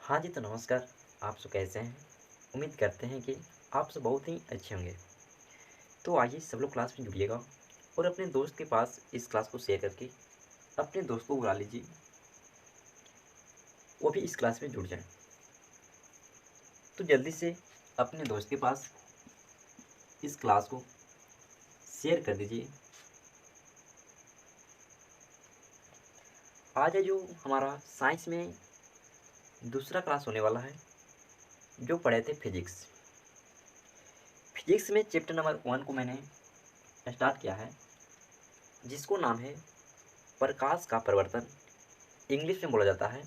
हाँ जी, तो नमस्कार। आप सब कैसे हैं? उम्मीद करते हैं कि आप सब बहुत ही अच्छे होंगे। तो आइए सब लोग क्लास में जुड़िएगा और अपने दोस्त के पास इस क्लास को शेयर करके अपने दोस्त को बुला लीजिए, वो भी इस क्लास में जुड़ जाएँ। तो जल्दी से अपने दोस्त के पास इस क्लास को शेयर कर दीजिए। आज है जो हमारा साइंस में दूसरा क्लास होने वाला है, जो पढ़े थे फिजिक्स। फिजिक्स में चैप्टर नंबर 1 को मैंने स्टार्ट किया है, जिसको नाम है प्रकाश का परिवर्तन। इंग्लिश में बोला जाता है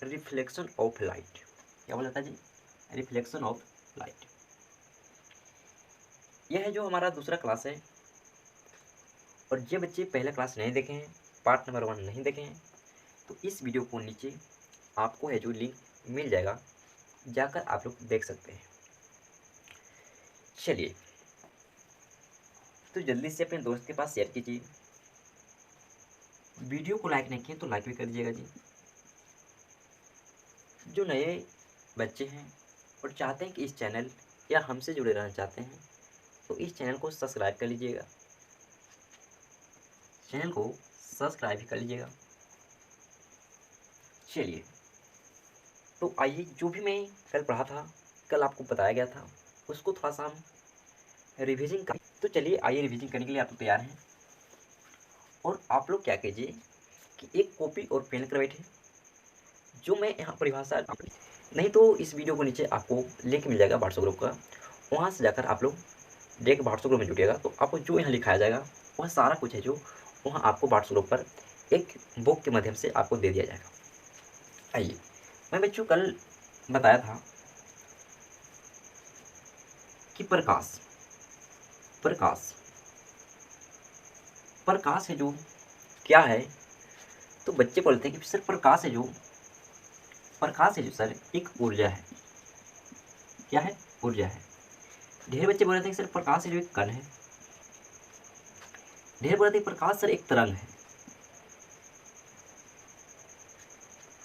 रिफ्लेक्शन ऑफ लाइट। क्या बोला जाता है जी? Reflection of light. यह है जो हमारा दूसरा क्लास है। और जो बच्चे पहला क्लास नहीं देखे हैं, पार्ट नंबर 1 नहीं देखे हैं, तो इस वीडियो को नीचे आपको है जो लिंक मिल जाएगा, जाकर आप लोग देख सकते हैं। चलिए, तो जल्दी से अपने दोस्त के पास शेयर कीजिए। वीडियो को लाइक नहीं किए तो लाइक भी कर दीजिएगा जी। जो नए बच्चे हैं और चाहते हैं कि इस चैनल या हमसे जुड़े रहना चाहते हैं, तो इस चैनल को सब्सक्राइब कर लीजिएगा। चैनल को सब्सक्राइब भी कर लीजिएगा। चलिए, तो आइए, जो भी मैं कल पढ़ा था, कल आपको बताया गया था, उसको थोड़ा सा हम रिविजन करें। तो चलिए, आइए रिविजन करने के लिए आप लोग तैयार हैं। और आप लोग क्या कीजिए कि एक कॉपी और पेन कर बैठे। जो मैं यहाँ परिभाषा नहीं, तो इस वीडियो को नीचे आपको लिंक मिल जाएगा व्हाट्सएप ग्रुप का, वहाँ से जाकर आप लोग डायरेक्ट व्हाट्सएप ग्रुप में जुटिएगा। तो आपको जो यहाँ लिखाया जाएगा वह सारा कुछ है जो वहाँ आपको व्हाट्सएप ग्रुप पर एक बुक के माध्यम से आपको दे दिया जाएगा। आइए, मैं बच्चों कल बताया था कि प्रकाश प्रकाश प्रकाश है जो क्या है। तो बच्चे बोलते हैं कि सर प्रकाश है जो सर एक ऊर्जा है। क्या है? ऊर्जा है। ढेर बच्चे बोल रहे थे कि सर प्रकाश है जो एक कण है। ढेर बोल रहे थे प्रकाश सर एक तरंग है।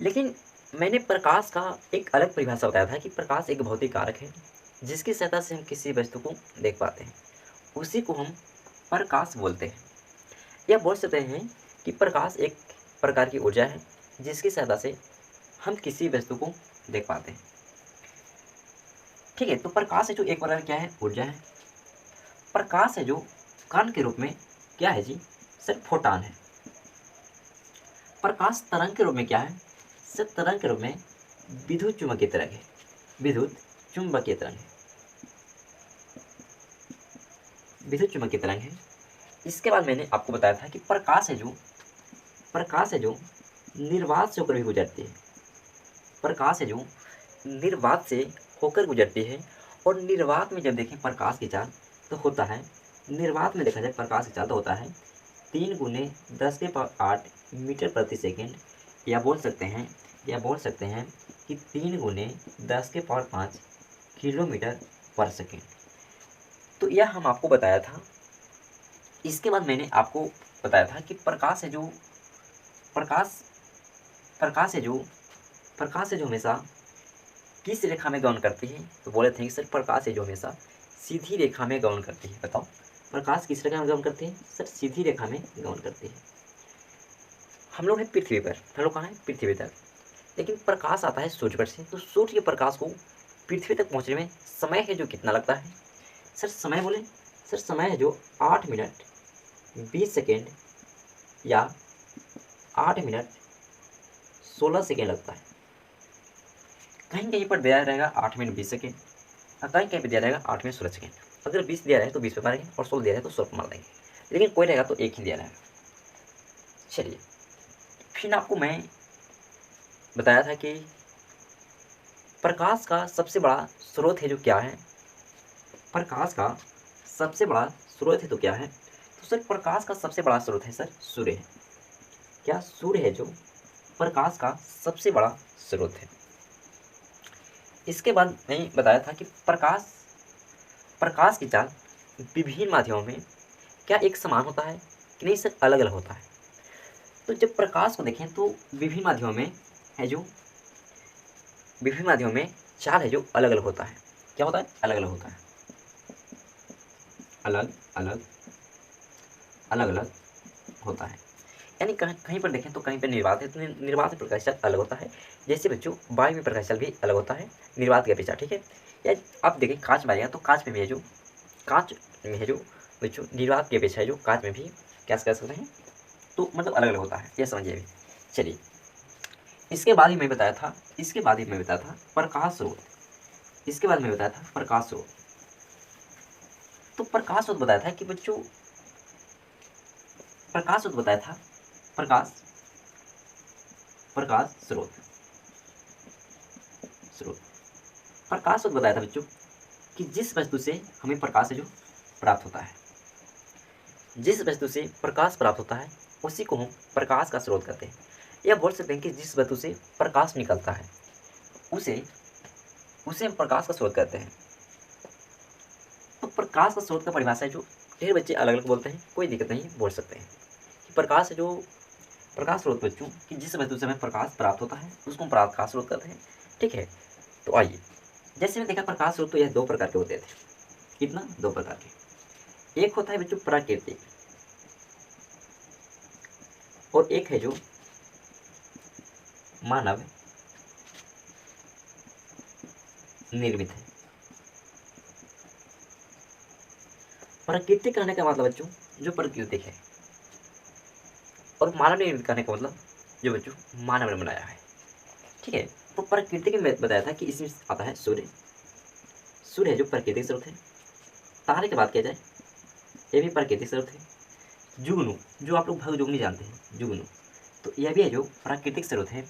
लेकिन मैंने प्रकाश का एक अलग परिभाषा बताया था कि प्रकाश एक भौतिक कारक है, जिसकी सहायता से हम किसी वस्तु को देख पाते हैं। उसी को हम प्रकाश बोलते हैं। या बोल सकते हैं कि प्रकाश एक प्रकार की ऊर्जा है, जिसकी सहायता से हम किसी वस्तु को देख पाते हैं। ठीक है, तो प्रकाश है जो एक प्रकार क्या है? ऊर्जा है। प्रकाश है जो कण के रूप में क्या है जी? सर फोटॉन है। प्रकाश तरंग के रूप में क्या है? सर तरंग के रूप में विद्युत चुम्बकीय तरंग है। विद्युत चुम्बकीय तरंग है। विद्युत चुम्बकीय तरंग है। इसके बाद मैंने आपको बताया था कि प्रकाश है जो निर्वात से होकर भी गुजरती है। प्रकाश है जो निर्वात से होकर गुजरती है। और निर्वात में जब देखें प्रकाश की चाल, तो होता है, निर्वात में देखा जाए प्रकाश की चाल तो होता है 3 × 10⁸ मीटर प्रति सेकेंड। या बोल सकते हैं कि 3 × 10⁵ किलोमीटर पर सेकेंड। तो यह हम आपको बताया था। इसके बाद मैंने आपको बताया था कि प्रकाश प्रकाश है जो हमेशा किस रेखा में गमन करती है। तो बोले थे कि सर प्रकाश है जो हमेशा सीधी रेखा में गमन करती है। बताओ, प्रकाश किस रेखा में गमन करती है? सर सीधी रेखा में गमन करती है। हम लोग हैं पृथ्वी पर, हम लोग कहाँ हैं? पृथ्वी तक। लेकिन प्रकाश आता है सूर्य पर से। तो सूर्य के प्रकाश को पृथ्वी तक पहुँचने में समय है जो कितना लगता है? सर समय बोले, सर समय है जो 8 मिनट 20 सेकेंड या 8 मिनट 16 सेकेंड लगता है। कहीं कहीं पर दिया रहेगा 8 मिनट 20 सेकेंड, और कहीं कहीं पर दिया रहेगा 8 मिनट 16 सेकेंड। अगर 20 दिया रहे तो 20 पे मारेंगे, और 16 दिया रहे तो 16 पे मार देंगे। लेकिन कोई रहेगा तो एक ही दिया रहेगा। चलिए, फिर आपको मैं बताया था कि प्रकाश का सबसे बड़ा स्रोत है जो क्या है? प्रकाश का सबसे बड़ा स्रोत है तो क्या है? तो सर प्रकाश का सबसे बड़ा स्रोत है सर सूर्य है। क्या? सूर्य है जो प्रकाश का सबसे बड़ा स्रोत है। इसके बाद मैं बताया था कि प्रकाश की चाल विभिन्न माध्यमों में क्या एक समान होता है कि नहीं सर? अलग अलग होता है। तो जब प्रकाश को देखें तो विभिन्न माध्यमों में है जो विभिन्न माध्यमों में चाल है जो अलग अलग होता है। क्या होता है? अलग अलग होता है। अलग अलग अलग अलग होता है। यानी कहीं कहीं पर देखें तो कहीं पर निर्वात है तो निर्वात में प्रकाश चाल अलग होता है। जैसे बच्चों वायु में प्रकाश चाल भी अलग होता है निर्वात के अपेक्षा। ठीक है, या आप देखें कांच में आएगा तो कांच में भी है जो कांच में है जो बच्चों निर्वात की अपेक्षा है जो कांच में भी क्या कर सकते हैं, तो मतलब अलग अलग होता है, ये समझिए अभी। चलिए, इसके बाद ही मैं बताया था प्रकाश स्रोत। इसके बाद मैं बताया था प्रकाश स्रोत। तो प्रकाश स्रोत बताया था कि बच्चों प्रकाश स्रोत बताया था प्रकाश प्रकाश स्रोत स्रोत प्रकाश स्रोत बताया था बच्चों कि जिस वस्तु से हमें प्रकाश है जो प्राप्त होता है, जिस वस्तु से प्रकाश प्राप्त होता है उसी को हम प्रकाश का स्रोत कहते हैं। या बोल सकते हैं कि जिस वस्तु से प्रकाश निकलता है उसे उसे हम प्रकाश का स्रोत कहते हैं। तो प्रकाश का स्रोत का परिभाषा है जो ढेर बच्चे अलग अलग बोलते हैं, कोई दिक्कत नहीं, बोल सकते हैं कि प्रकाश है जो प्रकाश स्रोत बच्चों कि जिस वस्तु से हमें प्रकाश प्राप्त होता है उसको हम प्रकाश स्रोत कहते हैं। ठीक है, तो आइए, जैसे मैंने देखा प्रकाश स्रोत तो यह दो प्रकार के होते थे। कितना? दो प्रकार के। एक होता है बच्चों प्राकृतिक और एक है जो मानव निर्मित है। प्राकृतिक कहने का मतलब बच्चों जो प्राकृतिक है, और मानव निर्मित कहने का मतलब जो बच्चों मानव ने बनाया है। ठीक है, तो प्राकृतिक में बताया था कि इसमें आता है सूर्य। सूर्य है जो प्राकृतिक स्रोत है। तारे की बात किया जाए ये भी प्राकृतिक स्रोत है। जुगनू, जो आप लोग भग जुगनी जानते हैं, जुगनू, तो यह भी है जो प्राकृतिक स्रोत है।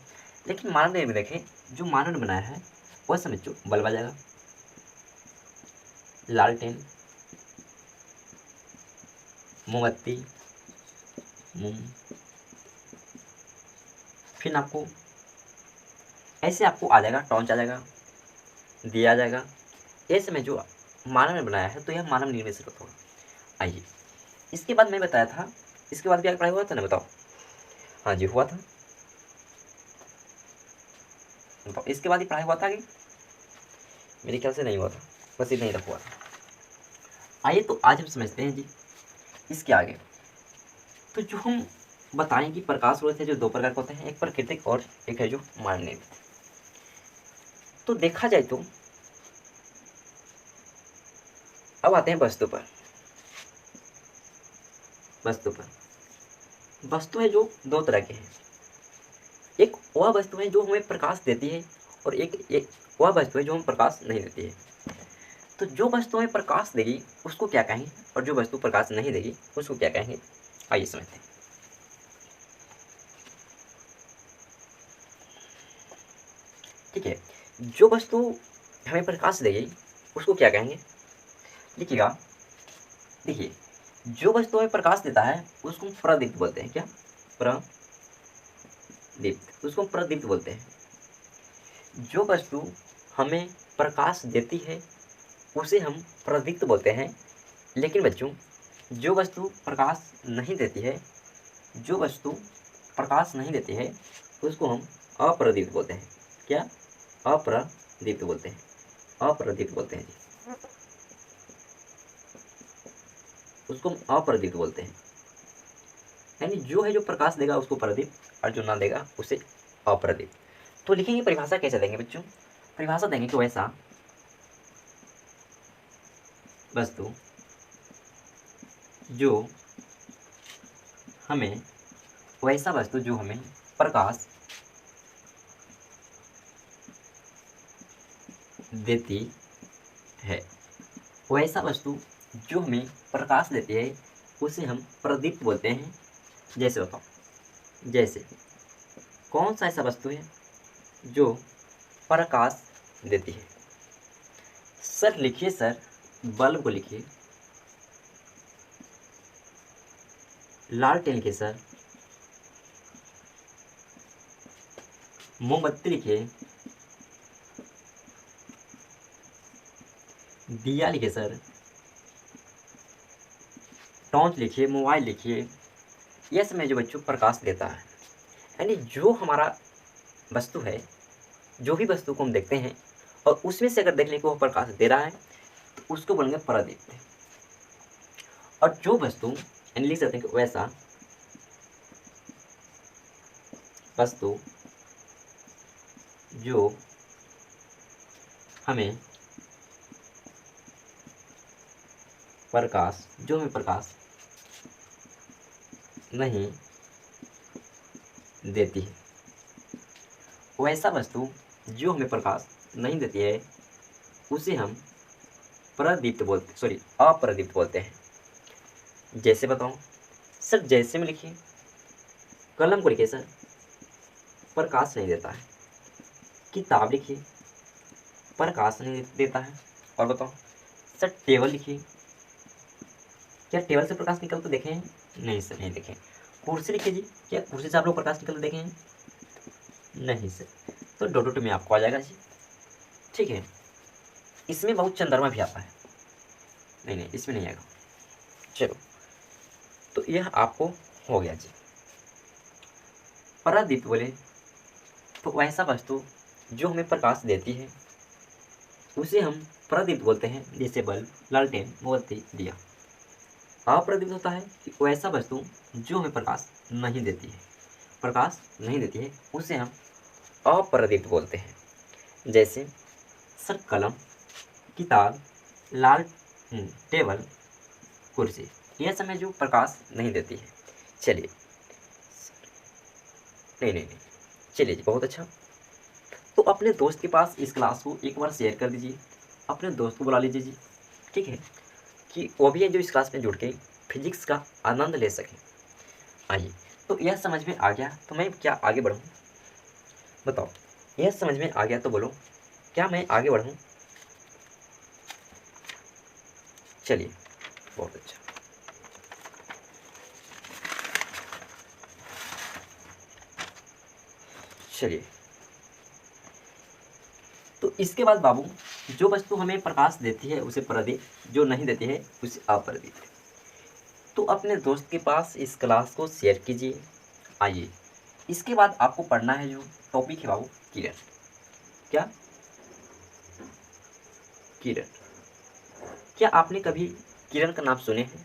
लेकिन मानव ने भी देखें, जो मानव ने बनाया है वह समझो बल्ब आ जाएगा, लालटेन, मोमबत्ती, मोम, फिर आपको ऐसे आपको आ जाएगा, टॉर्च आ जाएगा, दिया आ जाएगा। ऐसे में जो मानव ने बनाया है तो यह मानव निर्मित स्रोत होगा। आइए, इसके बाद मैं बताया था, इसके बाद भी आगे पढ़ाई हुआ था ना, बताओ। हाँ जी, हुआ था, बताओ। इसके बाद ही पढ़ाई हुआ था कि मेरे ख्याल से नहीं हुआ था, बस इतना ही तक हुआ था। आइए, तो आज हम समझते हैं जी इसके आगे। तो जो हम बताएं कि प्रकाश स्रोत है जो दो प्रकार के होते हैं, एक प्राकृतिक और एक है जो मानव निर्मित। तो देखा जाए तो अब आते हैं वस्तु पर। वस्तु पर वस्तु है जो दो तरह के हैं। एक वह वस्तु है जो हमें प्रकाश देती है और एक वह वस्तु है जो हमें प्रकाश नहीं देती है। तो जो वस्तु हमें प्रकाश देगी उसको क्या कहेंगे, और जो वस्तु प्रकाश नहीं देगी उसको क्या कहेंगे, आइए समझते हैं। ठीक है, जो वस्तु हमें प्रकाश देगी उसको क्या कहेंगे, लिखिएगा। देखिए, जो वस्तु हमें प्रकाश देता है उसको हम प्रदीप्त बोलते हैं। क्या? प्रदीप्त, उसको हम प्रदीप्त बोलते हैं। जो वस्तु हमें प्रकाश देती है उसे हम प्रदीप्त बोलते हैं। लेकिन बच्चों, जो वस्तु प्रकाश नहीं देती है, जो वस्तु प्रकाश नहीं देती है उसको हम अप्रदीप्त बोलते हैं। क्या? अप्रदीप्त बोलते हैं, अप्रदीप्त बोलते हैं जी, उसको हम अप्रदीप्त बोलते हैं। यानी जो है जो प्रकाश देगा उसको प्रदीप्त और जो ना देगा उसे अप्रदीप्त। तो लिखेंगे, परिभाषा कैसे देंगे बच्चों? परिभाषा देंगे कि वैसा वस्तु जो हमें वैसा वस्तु जो हमें प्रकाश देती है, वैसा वस्तु जो हमें प्रकाश देती है उसे हम प्रदीप्त बोलते हैं। जैसे बताओ, जैसे कौन सा ऐसा वस्तु है जो प्रकाश देती है? सर लिखिए, सर बल्ब को लिखिए, लालटेन लिखिए, सर मोमबत्ती लिखिए, दिया लिखिए, सर टॉर्च लिखिए, मोबाइल लिखिए। यह समय जो बच्चों प्रकाश देता है, यानी जो हमारा वस्तु है जो भी वस्तु को हम देखते हैं और उसमें से अगर देख लें कि वह प्रकाश दे रहा है तो उसको बोलेंगे परादीप्त। और जो वस्तु यानी लिख सकते हैं कि वैसा वस्तु जो हमें प्रकाश नहीं देती है, वैसा वस्तु जो हमें प्रकाश नहीं देती है उसे हम अपरदीप्त बोलते हैं। जैसे बताऊं सर, जैसे में लिखिए, कलम को लिखिए सर, प्रकाश नहीं देता है। किताब लिखिए, प्रकाश नहीं देता है। और बताओ सर, टेबल लिखिए, क्या टेबल से प्रकाश निकलते देखे हैं? नहीं सर, नहीं देखे। कुर्सी लिखिए जी, क्या कुर्सी से आप लोग प्रकाश निकलते देखे हैं? नहीं सर। तो डॉट डॉट में आपको आ जाएगा जी, ठीक है। इसमें बहुत चंद्रमा भी आता है, नहीं इसमें नहीं आएगा। चलो, तो यह आपको हो गया जी। परादीप्त बोले तो वैसा वस्तु जो हमें प्रकाश देती है उसे हम परादीप्त बोलते हैं, जैसे बल्ब, लालटेन, मोमबत्ती, दिया। अप्रदीप्त होता है कि वैसा वस्तु जो हमें प्रकाश नहीं देती है, उसे हम अपरदीप्त बोलते हैं। जैसे सर, कलम, किताब, लाल टेबल, कुर्सी, यह सब में जो प्रकाश नहीं देती है। चलिए, नहीं, चलिए जी, बहुत अच्छा। तो अपने दोस्त के पास इस क्लास को एक बार शेयर कर दीजिए, अपने दोस्त को बुला लीजिए जी, ठीक है, कि वो भी है जो इस क्लास में जुड़ के फिजिक्स का आनंद ले सके। आइए, तो यह समझ में आ गया तो मैं क्या आगे बढ़ूँ? बताओ, यह समझ में आ गया तो बोलो, क्या मैं आगे बढ़ूँ? चलिए, बहुत अच्छा। चलिए, तो इसके बाद बाबू, जो वस्तु हमें प्रकाश देती है उसे प्रदीप्त, जो नहीं देती है उसे अपरदीप्त। तो अपने दोस्त के पास इस क्लास को शेयर कीजिए। आइए, इसके बाद आपको पढ़ना है जो टॉपिक है बाबू, किरण। क्या? किरण। क्या आपने कभी किरण का नाम सुने हैं?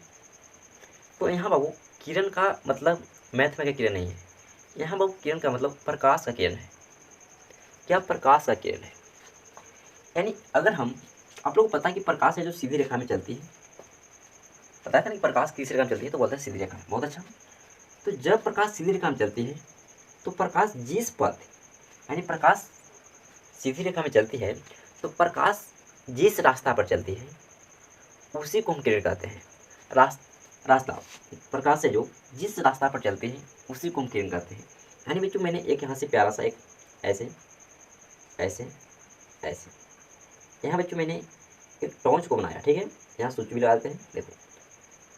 तो यहाँ बाबू, किरण का मतलब मैथ में का किरण नहीं है, यहाँ बाबू किरण का मतलब प्रकाश का किरण है। क्या? प्रकाश का किरण है। यानी अगर हम, आप लोगों को पता है कि प्रकाश है जो सीधी रेखा में चलती है, पता है ना कि प्रकाश किस रेखा में चलती है? तो बोलते हैं सीधी रेखा में। बहुत अच्छा। तो जब प्रकाश सीधी रेखा में चलती है तो प्रकाश जिस पथ, यानी प्रकाश सीधी रेखा में चलती है तो प्रकाश जिस रास्ता पर चलती है उसी को हम किरण कहते हैं। रास्ता, प्रकाश से जो जिस रास्ता पर चलते हैं उसी को हम किरण कहते हैं। यानी बच्चों, मैंने एक यहाँ से प्यारा सा एक ऐसे ऐसे ऐसे, यहाँ बच्चों मैंने एक टॉर्च को बनाया, ठीक है, यहाँ स्विच भी लगा देते हैं, देखो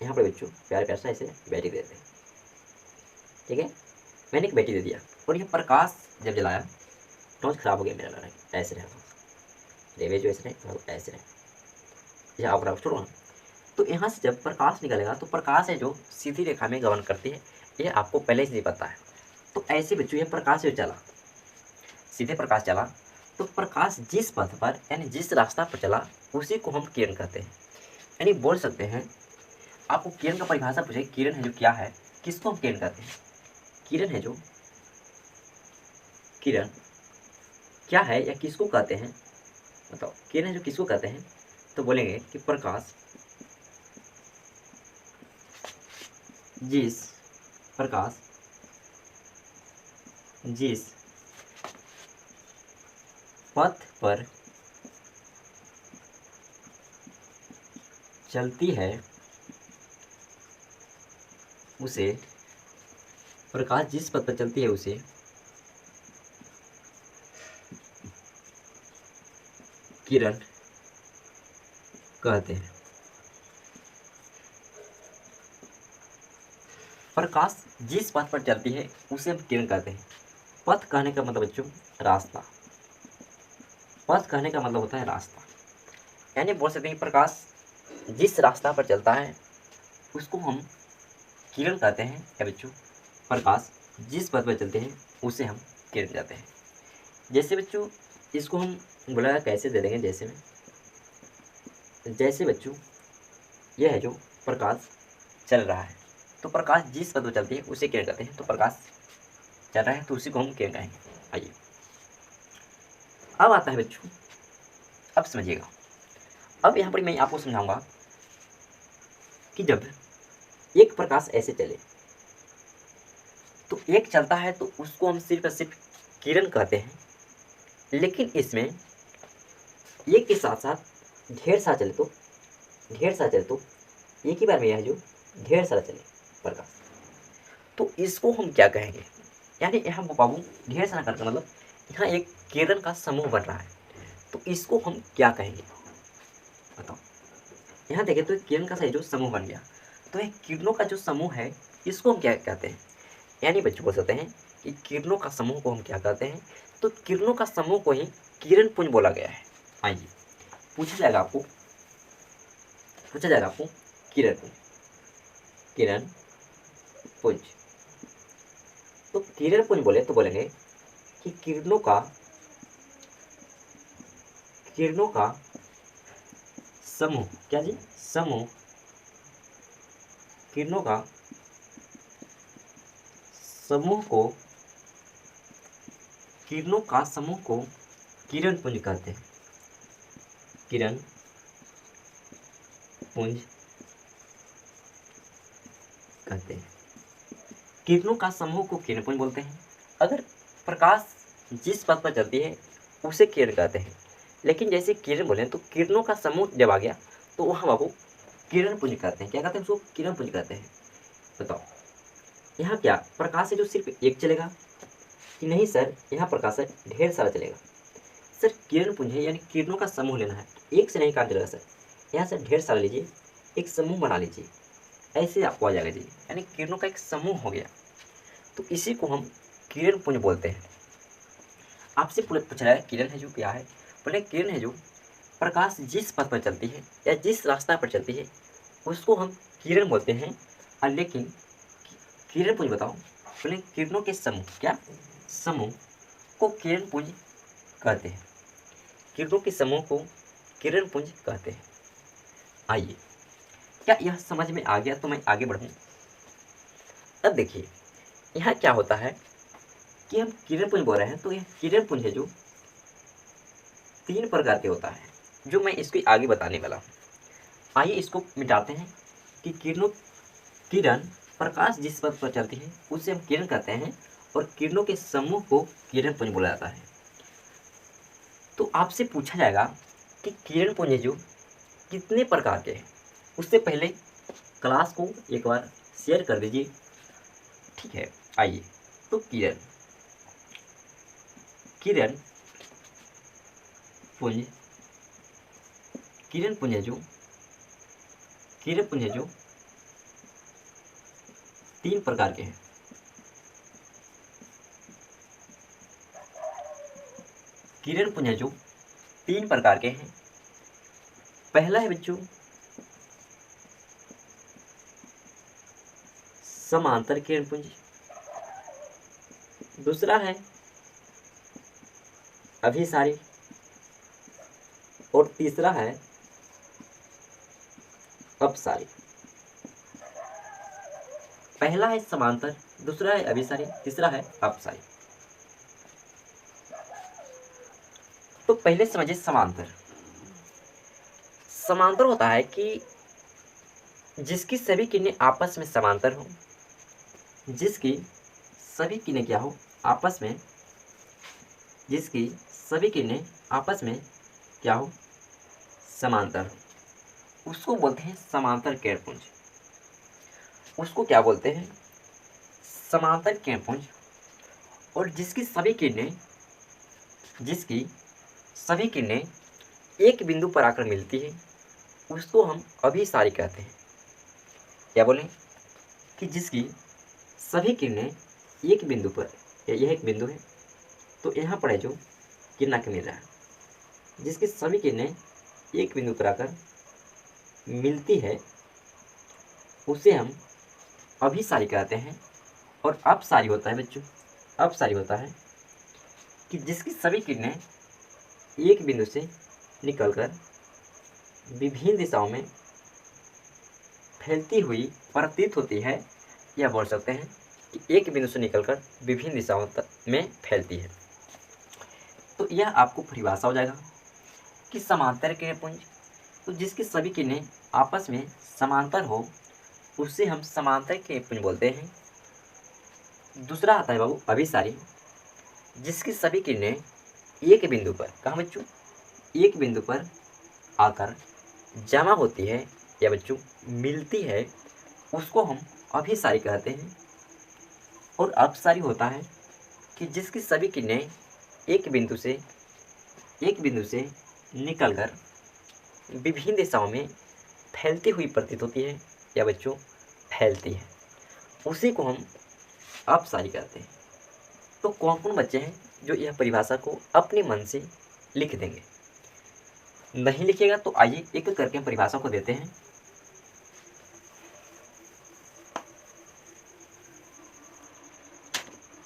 यहाँ पर बच्चों प्यारे प्यार सा ऐसे बैटरी दे देते हैं, ठीक है, मैंने एक बैटरी दे दिया और ये प्रकाश जब जलाया, टॉर्च खराब हो गया मेरा, लगा ऐसे रहा, डेमेज ऐसे रहे, ऐसे रहे, ये आप रहा छोड़ो ना। तो यहाँ से जब प्रकाश निकलेगा तो प्रकाश है जो सीधी रेखा में गमन करती है, ये आपको पहले से ही पता है। तो ऐसे बच्चों, ये प्रकाश जो चला, सीधे प्रकाश चला, तो प्रकाश जिस पथ पर यानी जिस रास्ता पर चला उसी को हम किरण कहते हैं। यानी बोल सकते हैं, आपको किरण का परिभाषा पूछे, किरण है जो क्या है, किसको हम किरण कहते हैं? किरण है जो, किरण क्या है या किसको कहते हैं? बताओ, किरण है जो किसको कहते हैं? तो बोलेंगे कि प्रकाश जिस पथ पर चलती है उसे, प्रकाश जिस पथ पर चलती है उसे किरण कहते हैं। प्रकाश जिस पथ पर चलती है उसे हम किरण कहते हैं। पथ कहने का मतलब बच्चों रास्ता, पथ कहने का मतलब होता है रास्ता। यानी बोल सकते हैं कि प्रकाश जिस रास्ता पर चलता है उसको हम किरण कहते हैं। या बच्चों, प्रकाश जिस पथ पर चलते हैं उसे हम किरण कहते हैं। जैसे बच्चों इसको हम बोला कैसे दे देंगे, जैसे बच्चों यह है जो प्रकाश चल रहा है, तो प्रकाश जिस पथ पर चलती है उसे किरण कहते हैं। तो प्रकाश चल रहा है तो उसी को हम किरण कहेंगे। आइए अब आता है बच्चों, अब समझिएगा। अब यहाँ पर मैं आपको समझाऊंगा कि जब एक प्रकाश ऐसे चले तो एक चलता है तो उसको हम सिर्फ और सिर्फ किरण कहते हैं, लेकिन इसमें एक के साथ साथ ढेर सारा चले तो एक ही बार में यह जो ढेर सारा चले प्रकाश, तो इसको हम क्या कहेंगे। यानी यहाँ बाबू ढेर सारा करके मतलब यहाँ एक किरण का समूह बन रहा है, तो इसको हम क्या कहेंगे बताओ। यहाँ देखें तो एक किरण का जो समूह बन गया, तो एक किरणों का जो समूह है इसको हम क्या कहते हैं। यानी बच्चों बोल सकते हैं कि किरणों का समूह को हम क्या कहते हैं, तो किरणों का समूह को ही किरण पुंज बोला गया है। आइए पूछा जाएगा आपको किरण पुंज। तो किरण पुंज बोले तो बोलेंगे कि किरणों का समूह, क्या जी, समूह, किरणों का समूह को किरण पुंज कहते हैं। किरण पुंज कहते हैं। किरणों का समूह को किरण पुंज बोलते हैं। अगर प्रकाश जिस पथ पर चलती है उसे किरण कहते हैं, लेकिन जैसे किरण बोले तो किरणों का समूह जब आ गया तो वहाँ बाबू किरण पुंज कहते हैं। क्या कहते हैं उसको, किरण पुंज कहते हैं। बताओ यहाँ क्या प्रकाश है जो सिर्फ एक चलेगा कि नहीं सर, यहाँ प्रकाश है ढेर सारा चलेगा। सर किरण पुंज है यानी किरणों का समूह लेना है, एक से नहीं काम चलेगा सर। यहाँ से ढेर सारा लीजिए, एक समूह बना लीजिए, ऐसे आपको आ जाएगा जी। यानी किरणों का एक समूह हो गया, तो इसी को हम किरण पुंज बोलते हैं। आपसे पूछा जाए किरण है जो क्या है, बोले किरण है जो प्रकाश जिस पथ पर चलती है या जिस रास्ता पर चलती है उसको हम किरण बोलते हैं। और लेकिन किरण पुंज बताओ, बोले किरणों के समूह, क्या समूह को किरण पुंज कहते हैं। किरणों के समूह को किरण पुंज कहते हैं। आइए क्या यह समझ में आ गया, तो मैं आगे बढ़ूं। अब देखिए यहाँ क्या होता है कि हम किरण पुंज बोल रहे हैं, तो यह किरण पुंज है जो 3 प्रकार के होता है, जो मैं इसको आगे बताने वाला हूँ। आइए इसको मिटाते हैं कि किरण प्रकाश जिस पथ पर चलती है उसे हम किरण कहते हैं, और किरणों के समूह को किरण पुंज बोला जाता है। तो आपसे पूछा जाएगा कि किरण पुंज जो कितने प्रकार के हैं, उससे पहले क्लास को एक बार शेयर कर दीजिए, ठीक है। आइए तो किरण पुंज किरण पुंज जो 3 प्रकार के हैं। किरण पुंज जो 3 प्रकार के हैं। पहला है बच्चों समांतर किरण पुंज, दूसरा है अभिसारी, और तीसरा है अपसारी। पहला है समांतर, दूसरा है अभिसारी, तीसरा है अपसारी। तो पहले समझिए समांतर। समांतर होता है कि जिसकी सभी किरणें आपस में समांतर हो, जिसकी सभी किरणें क्या हो आपस में, जिसकी सभी किरणें आपस में क्या हो समांतर हो, उसको बोलते हैं समांतर किरण पुंज। उसको क्या बोलते हैं, समांतर किरण पुंज। और जिसकी सभी किरणें एक बिंदु पर आकर मिलती है उसको हम अभिसारी कहते हैं। क्या बोलें कि जिसकी सभी किरणें एक बिंदु पर, यह एक बिंदु है तो यहाँ पर है जो किरण आकर मिल रहा है, जिसकी सभी किरणें एक बिंदु पर आकर मिलती है उसे हम अभिसारी कहते हैं। और अपसारी होता है बच्चों, अपसारी होता है कि जिसकी सभी किरणें एक बिंदु से निकलकर विभिन्न दिशाओं में फैलती हुई प्रतीत होती है, या बोल सकते हैं कि एक बिंदु से निकलकर विभिन्न दिशाओं तक में फैलती है। तो यह आपको परिभाषा हो जाएगा कि समांतर किरण पुंज, तो जिसकी सभी किरणें आपस में समांतर हो उससे हम समांतर किरण पुंज बोलते हैं। दूसरा आता है बाबू अभिसारी, जिसकी सभी किरणें एक बिंदु पर, कहाँ बच्चों, एक बिंदु पर आकर जमा होती है या बच्चों मिलती है, उसको हम अभिसारी कहते हैं। और अपसारी होता है कि जिसकी सभी किरणें एक बिंदु से निकलकर विभिन्न दिशाओं में फैलती हुई प्रतीत होती है या बच्चों फैलती है, उसी को हम अपसारी कहते हैं। तो कौन कौन बच्चे हैं जो यह परिभाषा को अपने मन से लिख देंगे? नहीं लिखिएगा तो आइए एक एक करके हम परिभाषा को देते हैं।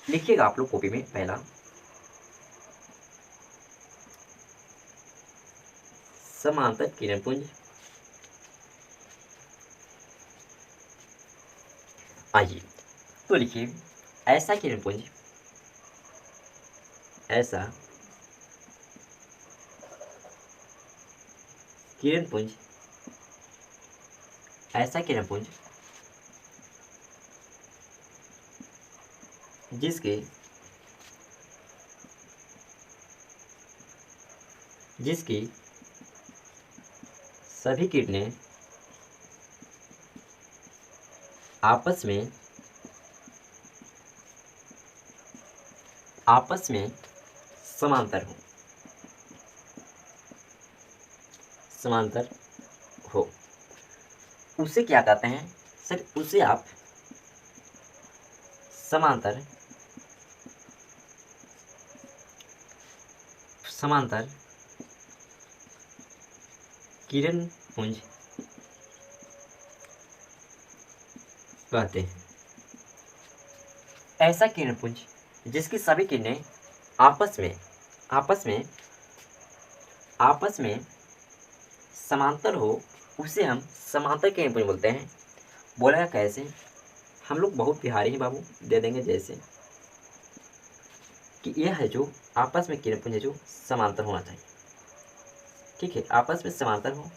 लिखिएगा आप लोग कॉपी में। पहला, समांतर किरण पुंज। आइए तो लिखिए, ऐसा किरण पुंज, ऐसा किरण पुंज, ऐसा किरण पुंज जिसकी सभी किरणें आपस में समांतर हो, उसे क्या कहते हैं सर? उसे आप समांतर किरण पुंज कहते हैं। ऐसा किरण पुंज जिसकी सभी किरणें आपस में समांतर हो, उसे हम समांतर किरण पुंज बोलते हैं। बोलेगा कैसे? हम लोग बहुत बिहारी हैं बाबू, दे देंगे जैसे कि यह है जो आपस में किरण पुंज है जो समांतर होना चाहिए। ठीक है, आपस में समांतर हो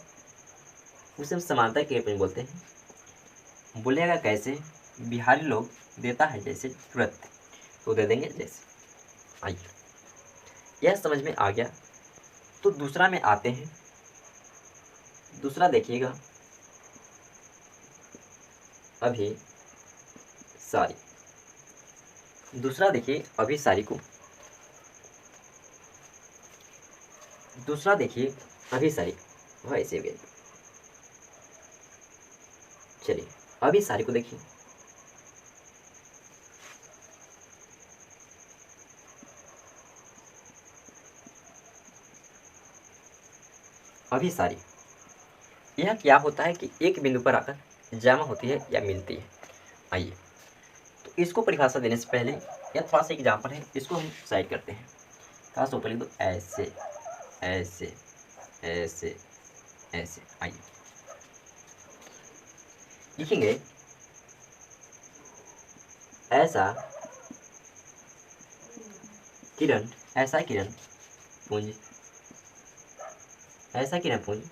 उसे हम समांतर किरण पुंज बोलते हैं। बोलेगा कैसे? बिहारी लोग देता है जैसे तुरंत, तो दे देंगे जैसे। आइए, यह समझ में आ गया। तो दूसरा में आते हैं। दूसरा देखिएगा, अभिसारी। दूसरा देखिए अभिसारी को, दूसरा देखिए अभिसारी वैसे गए। चलिए अभिसारी को देखिए। अभिसारी यह क्या होता है कि एक बिंदु पर आकर जमा होती है या मिलती है। आइए तो इसको परिभाषा देने से पहले यह थोड़ा सा एग्जाम्पल है, इसको हम साइड करते हैं। थोड़ा सा ऊपर लिख दो, ऐसे ऐसे ऐसे ऐसे। आइए लिखेंगे, ऐसा किरण पुंज, ऐसा किरण पुंज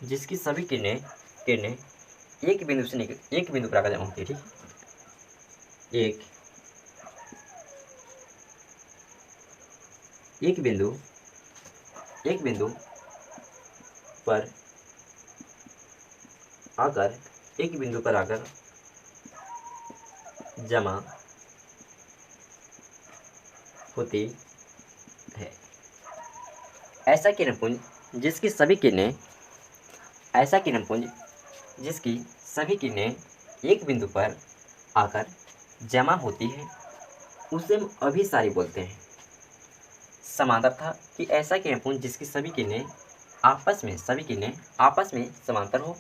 जिसकी सभी किरणें एक बिंदु पर आकर जमा होती है। ठीक, एक बिंदु पर आकर जमा होती है। ऐसा किरण पुंज जिसकी सभी किरणें एक बिंदु पर आकर जमा होती है, उसे हम अभिसारी बोलते हैं। समांतर था कि ऐसा किरणपुंज जिसकी सभी किरणें आपस में समांतर हो,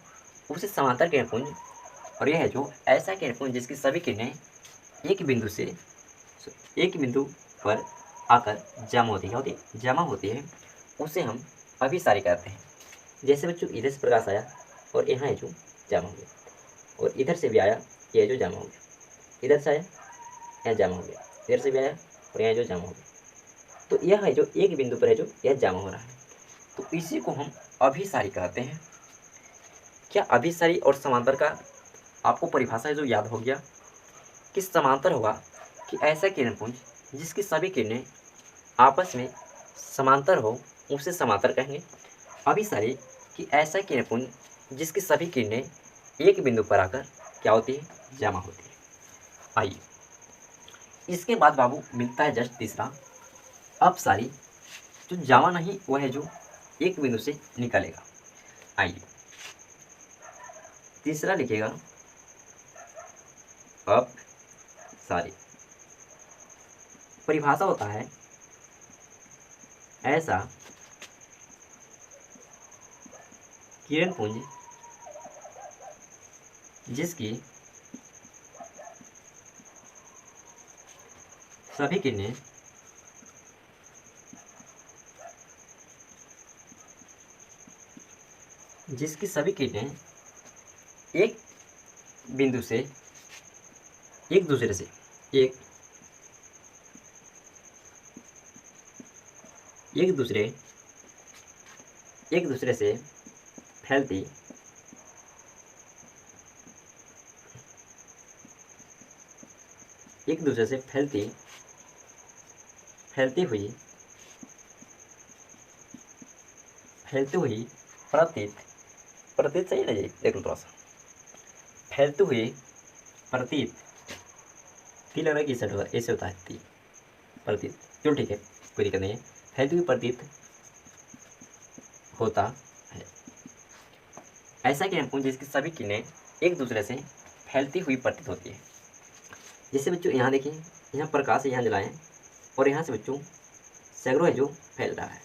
उसे समांतर किरणपुंज। और यह है जो ऐसा किरणपुंज जिसकी सभी किरणें एक बिंदु पर आकर जमा होती है, उसे हम अभिसारी कहते हैं। जैसे बच्चों इधर से प्रकाश आया और यहाँ है जो जमा हो गया, और इधर से भी आया, यह जो जमा हो गया, इधर से आया, यहाँ जमा हो गया, इधर से भी आया और यहाँ जो जमा हो गया। तो यह है जो एक बिंदु पर है जो यह जमा हो रहा है, तो इसी को हम अभिसारी कहते हैं। क्या अभिसारी और समांतर का आपको परिभाषा है जो याद हो गया कि समांतर होगा कि ऐसा किरणपुंज जिसकी सभी किरणें आपस में समांतर हो, उसे समांतर कहेंगे। अभिसारी कि ऐसा किरणपुंज जिसकी सभी किरणें एक बिंदु पर आकर क्या होती है, जमा होती है। आइए इसके बाद बाबू मिलता है जस्ट तीसरा, अपसारी, जो जमा नहीं वह है जो एक बिंदु से निकलेगा। आइए तीसरा लिखिएगा अपसारी। परिभाषा होता है ऐसा किरणपुंज जिसकी सभी किरणें एक बिंदु से एक दूसरे से फैलती फैलती हुई प्रतीत सही ना जी, देख लो थोड़ा सा, फैलती हुई प्रतीत, ती लग रहा है कि सेट होगा, ऐसे होता है ती, प्रतीत, चलो ठीक है कोई दिक्कत नहीं है, फैलती हुई प्रतीत होता है ऐसा किरणपुंज जिसकी सभी किरणें एक दूसरे से फैलती हुई प्रतीत होती है। जैसे बच्चों यहाँ देखिए, यहाँ प्रकाश यहाँ जलाएं और यहाँ से बच्चों सैकड़ों है जो फैल रहा है,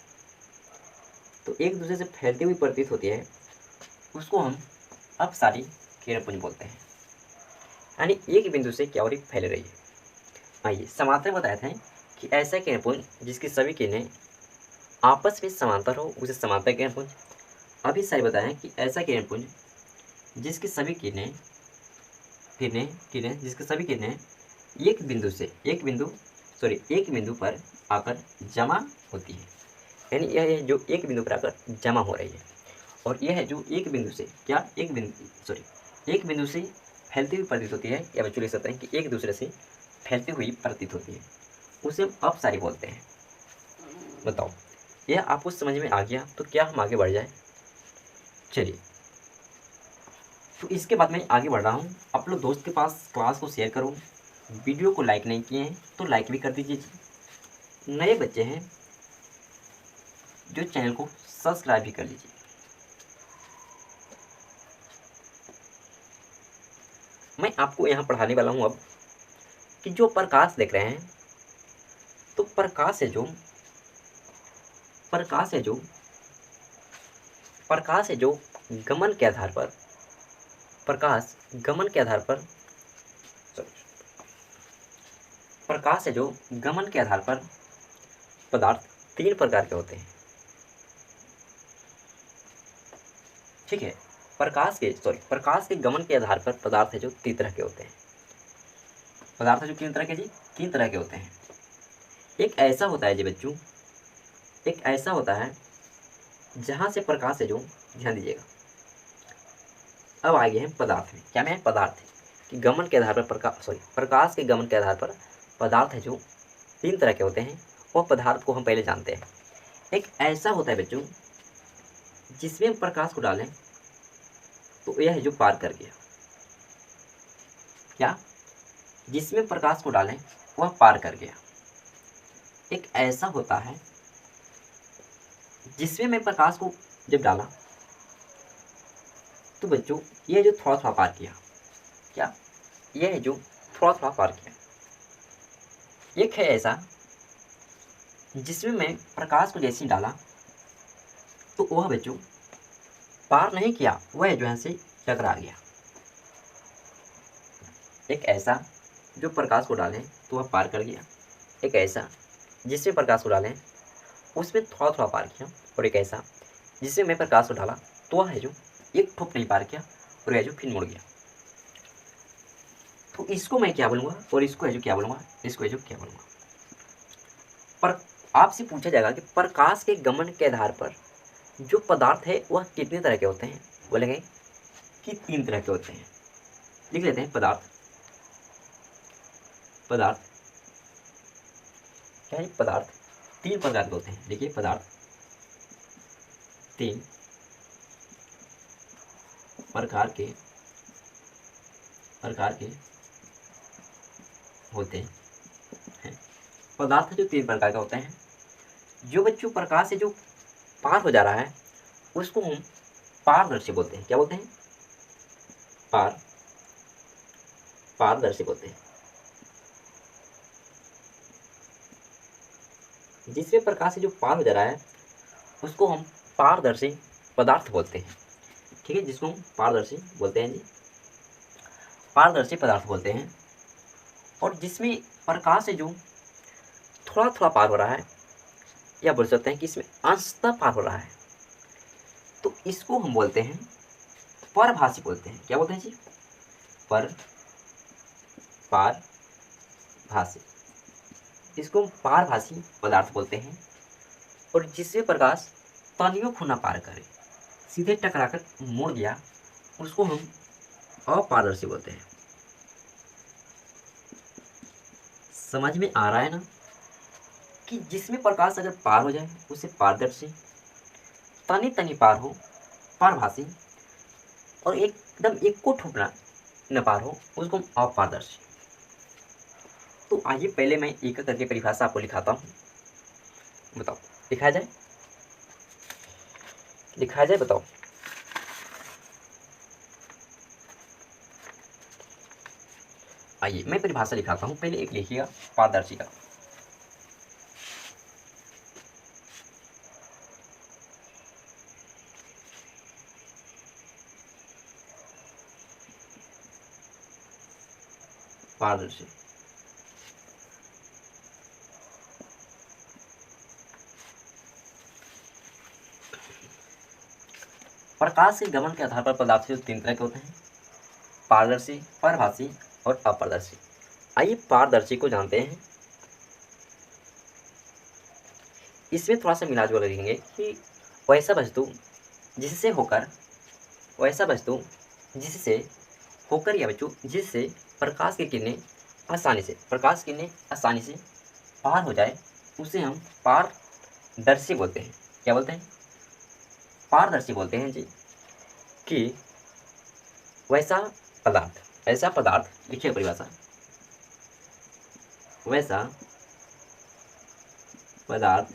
तो एक दूसरे से फैलती हुई प्रतीत होती है, उसको हम अपसारी किरणपुंज बोलते हैं। यानी एक बिंदु से क्या हो रही, फैल रही है। आइए समांतर बताए थे कि ऐसा किरणपुंज जिसकी सभी किरणें आपस में समांतर हो, उसे समांतर किरणपुंज। अभी सारी बताएं कि ऐसा किरणपुंज जिसकी सभी किरणें एक बिंदु पर आकर जमा होती है, यानी यह जो एक बिंदु पर आकर जमा हो रही है, और यह है जो एक बिंदु से फैलती हुई प्रतीत होती है, या बच्चों लिख सकते हैं कि एक दूसरे से फैलती हुई प्रतीत होती है, उसे हम अपसारी बोलते हैं। बताओ यह आपको समझ में आ गया तो क्या हम आगे बढ़ जाए? चलिए, तो इसके बाद मैं आगे बढ़ रहा हूँ। आप लोग दोस्त के पास क्लास को शेयर करो, वीडियो को लाइक नहीं किए हैं तो लाइक भी कर दीजिए। नए बच्चे हैं जो चैनल को सब्सक्राइब भी कर लीजिए। मैं आपको यहाँ पढ़ाने वाला हूँ अब कि जो प्रकाश देख रहे हैं, तो प्रकाश है जो गमन के आधार पर पदार्थ तीन प्रकार के होते हैं। ठीक है, प्रकाश के गमन के आधार पर पदार्थ है जो तीन तरह के होते हैं। पदार्थ जो कितने तरह के जी? तीन तरह के होते हैं। एक ऐसा होता है जी बच्चों, जहां से प्रकाश है जो, ध्यान दीजिएगा, अब आगे हैं पदार्थ में। क्या में? पदार्थ कि गमन के आधार पर प्रकाश के गमन के आधार पर पदार्थ है जो तीन तरह के होते हैं। वह पदार्थ को हम पहले जानते हैं। एक ऐसा होता है बच्चों जिसमें हम प्रकाश को डालें तो यह है जो पार कर गया। क्या? जिसमें प्रकाश को डालें वह पार कर गया। एक ऐसा होता है जिसमें मैं प्रकाश को जब डाला तो बच्चों यह जो थोड़ा थोड़ा पार किया। क्या? यह है जो थोड़ा थोड़ा पार किया। एक है ऐसा जिसमें मैं प्रकाश को जैसे ही डाला तो वह बच्चों पार नहीं किया, वह जो है से टकरा गया। एक ऐसा जो प्रकाश को डालें तो वह पार कर गया, एक ऐसा जिसमें प्रकाश को डालें उसमें थोड़ा थोड़ा पार किया, और एक ऐसा जिसमें मैं प्रकाश को डाला तो वह है जो एक ठोप नहीं पार किया और यह जो फिर मुड़ गया। तो इसको मैं क्या बोलूँगा और इसको है जो क्या बोलूँगा, इसको है जो क्या बोलूँगा। पर आपसे पूछा जाएगा कि प्रकाश के गमन के आधार पर जो पदार्थ है वह कितने तरह के होते हैं, बोलेंगे कि 3 तरह के होते हैं। लिख लेते हैं पदार्थ। पदार्थ क्या है, पदार्थ 3 प्रकार के होते हैं। देखिए पदार्थ 3 प्रकार के होते हैं। पदार्थ जो 3 प्रकार के होते हैं। जो बच्चों प्रकाश से जो पार हो जा रहा है उसको हम पारदर्शी बोलते हैं। क्या बोलते हैं, पारदर्शी बोलते हैं। जिसमें प्रकाश से जो पार हो जा रहा है उसको हम पारदर्शी पदार्थ बोलते हैं। ठीक है, जिसको हम पारदर्शी बोलते हैं जी, पारदर्शी पदार्थ बोलते हैं। और जिसमें प्रकाश से जो थोड़ा थोड़ा पार हो रहा है, या बोल सकते हैं कि इसमें अंशतः पार हो रहा है, तो इसको हम बोलते हैं परभाषी बोलते हैं। क्या बोलते हैं जी, पारभाषी। इसको हम पारभाषी पदार्थ बोलते हैं। और जिससे प्रकाश तनियों को न पार करे, सीधे टकराकर मुड़ गया, उसको हम अपारदर्शी बोलते हैं। समझ में आ रहा है ना कि जिसमें प्रकाश अगर पार हो जाए उसे पारदर्शी, तनी तनी पार हो पारभाषी, और एकदम एक को ठोकना न पार हो उसको हम अपारदर्शी। तो आइए पहले मैं एक करके परिभाषा आपको लिखाता हूँ। बताओ, लिखा जाए बताओ। आइए मैं परिभाषा लिखाता हूँ, पहले एक लिखिएगा पारदर्शी का। पारदर्शी प्रकाश के गमन के आधार पर पदार्थ जो 3 तरह के होते हैं, पारदर्शी, पारभाषी और अपारदर्शी। आइए पारदर्शी को जानते हैं। इसमें थोड़ा सा मिला जुला लिखेंगे कि वैसा वस्तु जिससे होकर या बच्चों जिससे प्रकाश की किरणें आसानी से पार हो जाए उसे हम पारदर्शी बोलते हैं। क्या बोलते हैं, पारदर्शी बोलते हैं जी। कि ऐसा पदार्थ लिखिए परिभाषा, वैसा पदार्थ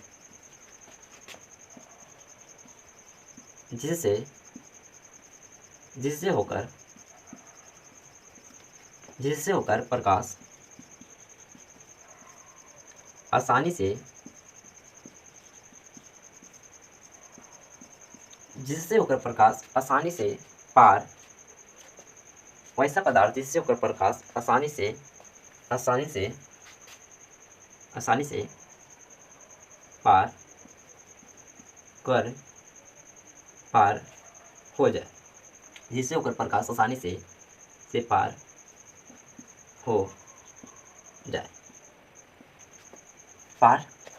जिससे होकर प्रकाश आसानी से पार, वैसा पदार्थ जिससे होकर प्रकाश आसानी से पार हो जाए, जिससे होकर प्रकाश आसानी से पार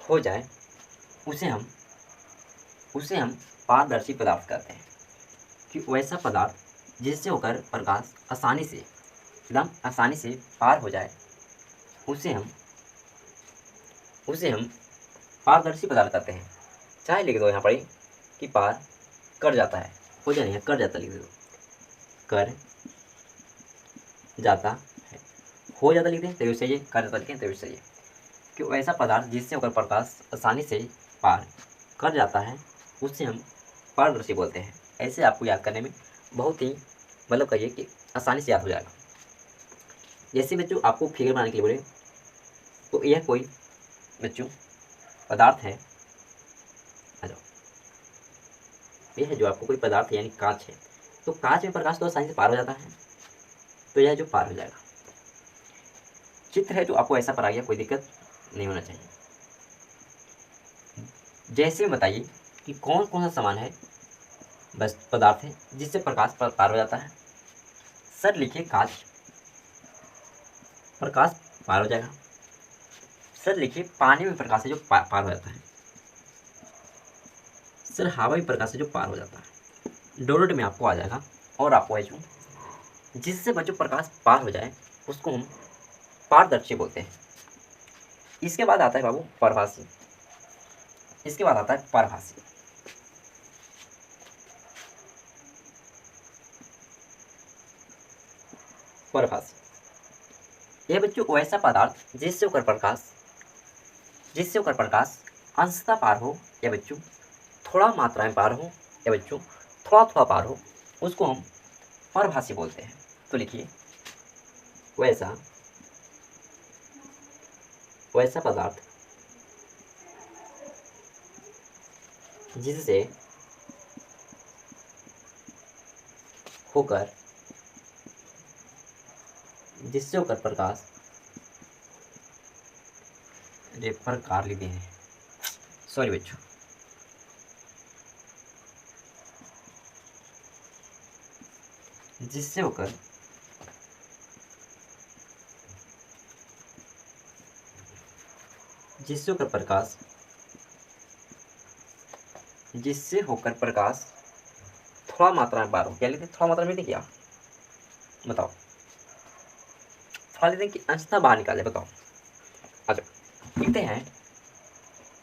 हो जाए, उसे हम पारदर्शी पदार्थ कहते हैं। कि वैसा पदार्थ जिससे होकर प्रकाश आसानी से पार हो जाए उसे हम पारदर्शी पदार्थ कहते हैं। चाहे लिख दो यहाँ पर कि पार कर जाता है, हो जाए, कर जाता लिख दो, कर जाता है, हो जाता लिख दें तो सही है, कर जाता लिखें तो सही है। कि वैसा पदार्थ जिससे होकर प्रकाश आसानी से पार कर जाता है उससे हम पारदर्शी बोलते हैं। ऐसे आपको याद करने में बहुत ही मतलब कहिए कि आसानी से याद हो जाएगा। जैसे बच्चों आपको फिगर बनाने के लिए बोले तो यह कोई बच्चों पदार्थ है, आ जाओ, ये है जो आपको कोई पदार्थ यानी कांच है, तो कांच में प्रकाश तो आसानी से पार हो जाता है, तो यह जो पार हो जाएगा। चित्र है जो आपको ऐसा पर आ गया, कोई दिक्कत नहीं होना चाहिए। जैसे बताइए कि कौन कौन सा सामान है, बस पदार्थ है जिससे प्रकाश पार हो जाता है। सर लिखिए कांच, प्रकाश पार हो जाएगा। सर लिखिए पानी में प्रकाश है जो पार हो जाता है। सर हवा में प्रकाश है जो पार हो जाता है। डोनट में आपको आ जाएगा। और आपको है जो जिससे बच्चों प्रकाश पार हो जाए उसको हम पारदर्शी बोलते हैं। इसके बाद आता है बाबू परभासी। इसके बाद आता है परभासी। परभासी यह बच्चों वैसा पदार्थ जिससे होकर प्रकाश अंशतः पार हो या बच्चों थोड़ा मात्रा में पार हो या बच्चों थोड़ा थोड़ा पार हो, उसको हम परभासी बोलते हैं। तो लिखिए वैसा पदार्थ जिससे होकर प्रकाश रेफर कार लेते हैं, सॉरी बच्चों, जिससे होकर प्रकाश थोड़ा मात्रा में पार हो। क्या लेते हैं, थोड़ा मात्रा में लेते क्या, बताओ, थोड़ा लेते हैं कि अंशतः बाहर निकाले, बताओ। अच्छा लिखते हैं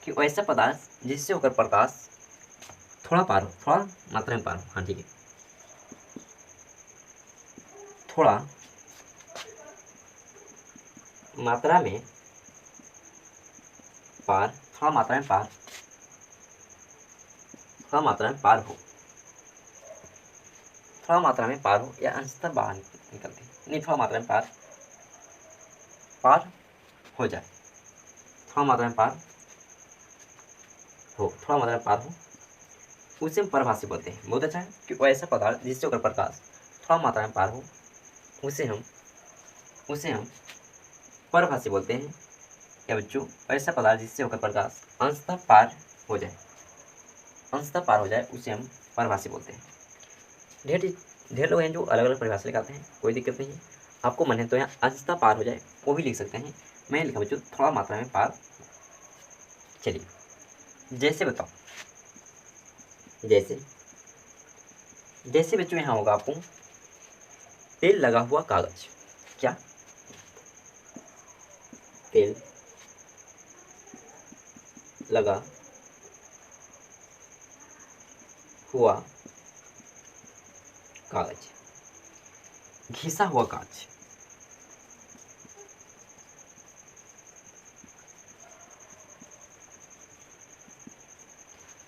कि ऐसा पदार्थ जिससे होकर प्रकाश थोड़ा पार हो, थोड़ा मात्रा में पार हो, हाँ ठीक है, थोड़ा मात्रा में पार, थोड़ा मात्रा में पार, थोड़ा मात्रा में पार हो, थोड़ा मात्रा में पार हो या अंशतः बाहर निकलते नहीं, थोड़ा मात्रा में पार हो जाए, थोड़ा मात्रा में पार हो, थोड़ा मात्रा में पार हो, उसे हम परभासी बोलते हैं। बहुत अच्छा है कि वो ऐसा पदार्थ जिससे होकर प्रकाश थोड़ा मात्रा में पार हो, उसे हम परभासी बोलते हैं। या बच्चों ऐसा पदार्थ जिससे होकर प्रकाश अंशतः पार हो जाए, उसे हम परभासी बोलते हैं। ढेर लोग हैं जो अलग अलग परिभाषा लिखाते हैं, कोई दिक्कत नहीं है। आपको मन है तो यहाँ अंशतः पार हो जाए वो भी लिख सकते हैं। मैं लिखा बच्चों थोड़ा मात्रा में पार। चलिए जैसे बताओ, जैसे बच्चों यहाँ होगा आपको तेल लगा हुआ कागज। क्या, तेल लगा हुआ कागज, घिसा हुआ कांच,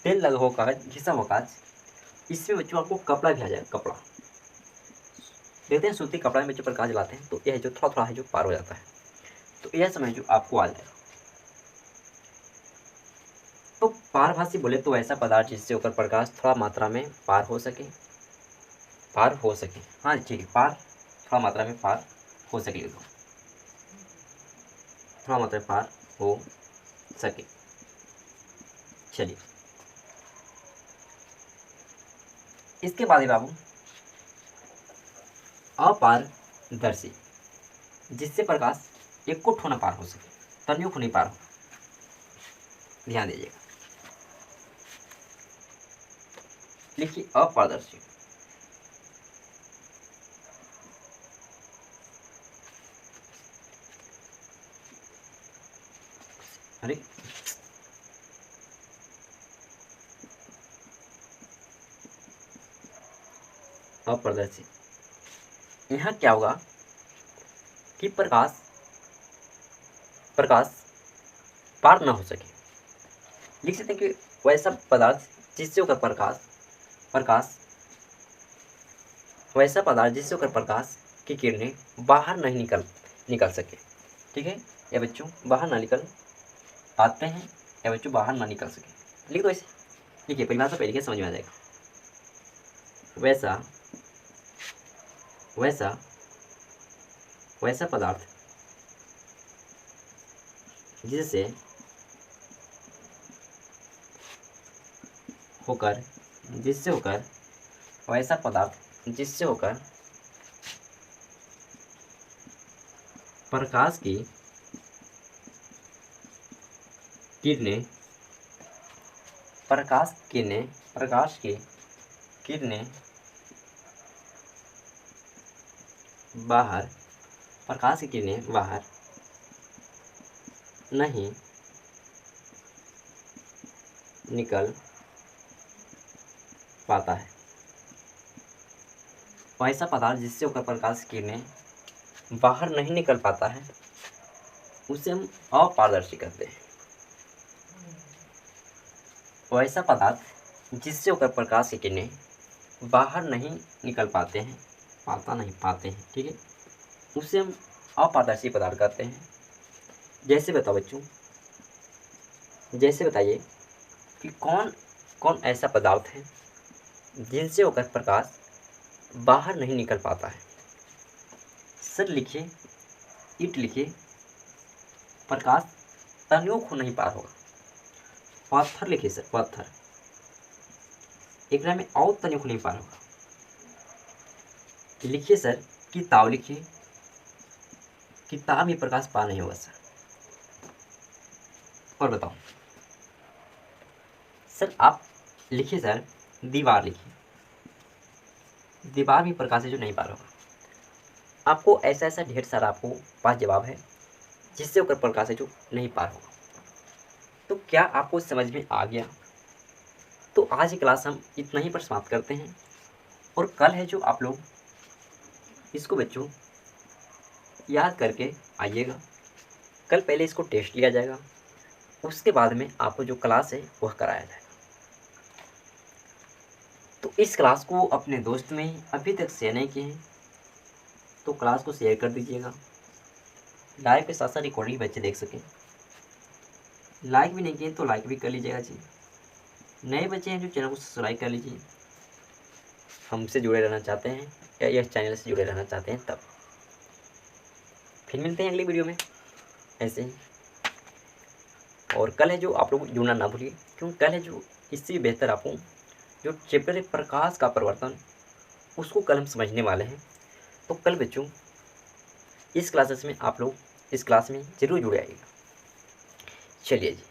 तेल लगा हुआ कागज, घिसा हुआ कांच। इसमें बच्चों आपको कपड़ा भी आ जाएगा, कपड़ा देखते हैं, सूती कपड़ा में बच्चों प्रकाश जलाते हैं तो यह जो थोड़ा थोड़ा है जो पार हो जाता है, तो यह समय जो आपको आ जाएगा। तो पारभासी बोले तो ऐसा पदार्थ जिससे होकर प्रकाश थोड़ा मात्रा में पार हो सके, हाँ ठीक है, थोड़ा मात्रा में पार हो सके, तो थोड़ा मात्रा में पार हो सके। चलिए इसके बाद बाबू अपारदर्शी, जिससे प्रकाश एक को ठोना पार हो सके, तनियों को नहीं पार हो। ध्यान दीजिएगा, लिखिए अपारदर्शी। अरे अपारदर्शी, यहाँ क्या होगा कि प्रकाश पार ना हो सके। लिख सकते हैं कि वैसा पदार्थ जिससे होकर प्रकाश की किरणें बाहर नहीं निकल सके। ठीक है, ये बच्चों बाहर ना निकल पाते हैं या बच्चों बाहर ना निकल सके। लिख दो इसे, लिखिए परिभाषा पे लिखिए, समझ में आ जाएगा। वैसा वैसा वैसा पदार्थ जिससे होकर वैसा पदार्थ जिससे होकर प्रकाश की किरणें प्रकाश की किरणें बाहर नहीं निकल पाता है। वैसा पदार्थ जिससे होकर प्रकाश की किरणें बाहर नहीं निकल पाता है उसे हम अपारदर्शी कहते हैं। वैसा पदार्थ जिससे होकर प्रकाश की किरणें बाहर नहीं निकल पाते हैं, ठीक है, उसे हम अपारदर्शी पदार्थ कहते हैं। जैसे बताओ बच्चों, जैसे बताइए कि कौन कौन ऐसा पदार्थ है जिनसे होकर प्रकाश बाहर नहीं निकल पाता है। सर लिखिए, ईंट लिखिए, प्रकाश तनियों को नहीं पार होगा। पत्थर लिखिए सर, पत्थर एक में और तनियों को नहीं पार होगा। लिखिए सर किताब, लिखिए किताब में प्रकाश पार नहीं होगा सर। और बताओ सर, आप लिखिए सर दीवार, लिखिए दीवार भी प्रकाश से जो नहीं पार होगा। आपको ऐसा ऐसा ढेर सारा आपको पास जवाब है जिससे होकर प्रकाश से जो नहीं पार होगा। तो क्या आपको समझ में आ गया? तो आज की क्लास हम इतना ही पर समाप्त करते हैं, और कल है जो आप लोग इसको बच्चों याद करके आइएगा। कल पहले इसको टेस्ट लिया जाएगा, उसके बाद में आपको जो क्लास है वह कराया जाएगा। तो इस क्लास को अपने दोस्त में अभी तक शेयर नहीं किए हैं तो क्लास को शेयर कर दीजिएगा, लाइव के साथ साथ रिकॉर्डिंग बच्चे देख सकें। लाइक भी नहीं किए तो लाइक भी कर लीजिएगा जी। नए बच्चे हैं जो चैनल को सब्सक्राइब कर लीजिए, हमसे जुड़े रहना चाहते हैं या यह चैनल से जुड़े रहना चाहते हैं तब। फिर मिलते हैं अगली वीडियो में ऐसे ही। और कल है जो आप लोग जुड़ना ना भूलिए, क्योंकि कल है जो इससे बेहतर आपको जो चैप्टर है प्रकाश का परिवर्तन, उसको कल हम समझने वाले हैं। तो कल बच्चों इस क्लासेस में आप लोग इस क्लास में ज़रूर जुड़े आइएगा। चलिए जी।